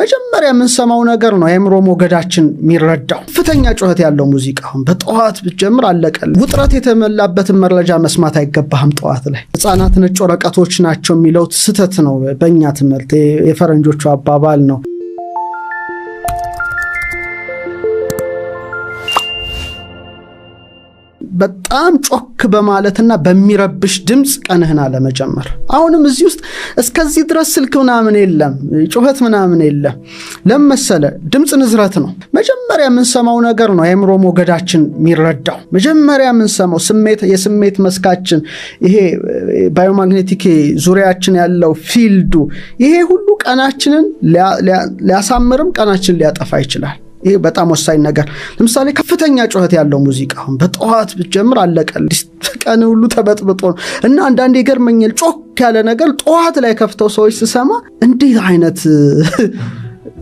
መጀመሪያ የምንሰማው ነገር ነው የአእምሮ ሞገዳችን የሚረዳው። ከፍተኛ ጩኸት ያለው ሙዚቃ አሁን በጠዋት ብትጀምር አለቀል። ውጥረት የተመላበትን መረጃ መስማት አይገባህም። ጠዋት ላይ ህፃናት ነጭ ወረቀቶች ናቸው የሚለው ስህተት ነው። በእኛ ትምህርት የፈረንጆቹ አባባል ነው። በጣም ጮክ በማለትና በሚረብሽ ድምጽ ቀንህን አለመጀመር። አሁንም እዚህ ውስጥ እስከዚህ ድረስ ስልክ ምናምን የለም፣ ጩኸት ምናምን የለም። ለምሳሌ ድምጽ ንዝረት ነው። መጀመሪያ የምንሰማው ነገር ነው የአእምሮ ሞገዳችን የሚረዳው። መጀመሪያ የምንሰማው የስሜት መስካችን ይሄ ባዮማግኔቲክ ዙሪያችን ያለው ፊልዱ ይሄ ሁሉ ቀናችንን ሊያሳምርም ቀናችን ሊያጠፋ ይችላል። ይሄ በጣም ወሳኝ ነገር። ለምሳሌ ከፍተኛ ጩኸት ያለው ሙዚቃ አሁን በጠዋት ብትጀምር አለቀል። ቀን ሁሉ ተበጥብጦ ነው እና አንዳንዴ ይገርመኛል ጮክ ያለ ነገር ጠዋት ላይ ከፍተው ሰዎች ሲሰማ እንዴት አይነት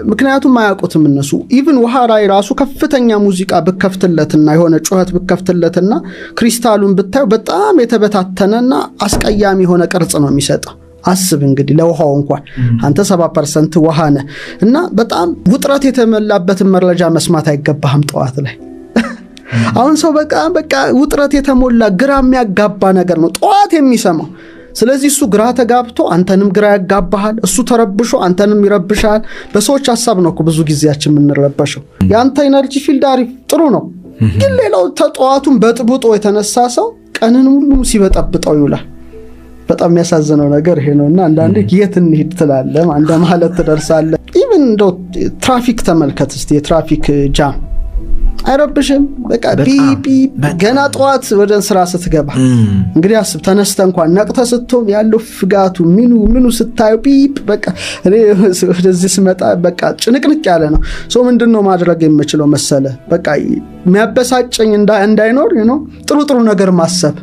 ምክንያቱም አያውቁትም እነሱ። ኢቭን ውሃ ላይ ራሱ ከፍተኛ ሙዚቃ በከፍትለትና የሆነ ጩኸት በከፍትለትና ክሪስታሉን ብታዩ በጣም የተበታተነና አስቀያሚ የሆነ ቅርጽ ነው የሚሰጠው። አስብ እንግዲህ ለውሃው እንኳን አንተ 7% ውሃ ነህ እና በጣም ውጥረት የተመላበትን መረጃ መስማት አይገባህም ጠዋት ላይ። አሁን ሰው በቃ ውጥረት የተሞላ ግራ የሚያጋባ ነገር ነው ጠዋት የሚሰማው። ስለዚህ እሱ ግራ ተጋብቶ አንተንም ግራ ያጋባሃል፣ እሱ ተረብሾ አንተንም ይረብሻል። በሰዎች ሐሳብ ነው ብዙ ጊዜያችን የምንረበሸው። ያንተ ኢነርጂ ፊልድ አሪፍ ጥሩ ነው፣ ግን ሌላው ተጧቱን በጥብጦ የተነሳ ሰው ቀንን ሁሉ ሲበጠብጠው ይውላል። በጣም የሚያሳዝነው ነገር ይሄ ነውና አንዳንዴ የት እንሂድ ትላለህ አንደ ማለት ትደርሳለህ። ኢቭን እንደው ትራፊክ ተመልከት እስቲ። የትራፊክ ጃም አይረብሽም? በቃ ቢቢ ገና ጠዋት ወደ ስራ ስትገባ እንግዲህ አስብ፣ ተነስተ እንኳን ነቅተ ስትሆን ያለው ፍጋቱ ምኑ ስታዩ ቢብ በቃ እኔ ወደዚህ ስመጣ በቃ ጭንቅንቅ ያለ ነው። ሶ ምንድነው ማድረግ የምችለው መሰለ? በቃ የሚያበሳጨኝ እንዳይኖር ጥሩ ነገር ማሰብ።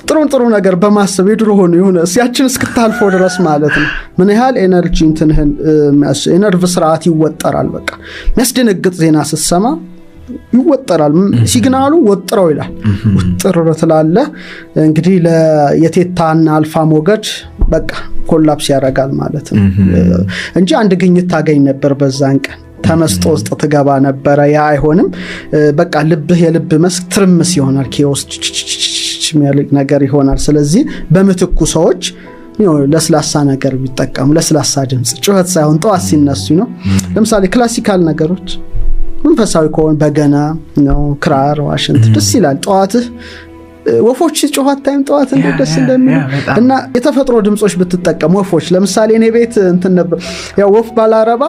ጥሩ ነገር በማሰብ የድሮ ሆኖ ይሁን ሲያችን እስክታልፎ ድረስ ማለት ነው። ምን ያህል ኤነርጂ እንትንህን የነርቭ ስርዓት ይወጠራል። በቃ የሚያስደነግጥ ዜና ስትሰማ ይወጠራል። ሲግናሉ ወጥረው ይላል። ወጥሮ ተላለ እንግዲህ ለየቴታና አልፋ ሞገድ በቃ ኮላፕስ ያደርጋል ማለት ነው እንጂ አንድ ግኝት ታገኝ ነበር በዛን ቀን ተመስጦ ውስጥ ተገባ ነበር። ያ አይሆንም። በቃ ልብህ የልብ መስክ ትርምስ ይሆናል፣ ኬኦስ የሚያልቅ ነገር ይሆናል። ስለዚህ በመትኩ ሰዎች ለስላሳ ነገር ቢጠቀሙ፣ ለስላሳ ድምጽ ጩኸት ሳይሆን ጠዋት ሲነሱ ነው። ለምሳሌ ክላሲካል ነገሮች መንፈሳዊ ከሆነ በገና ነው፣ ክራር፣ ዋሽንት ደስ ይላል። ጠዋትህ ወፎች ጩኸት ታይም ጠዋት እንደደስ እንደሚሉ እና የተፈጥሮ ድምጾች ብትጠቀሙ ወፎች ለምሳሌ እኔ ቤት እንትን ነበር ያው ወፍ ባላረባ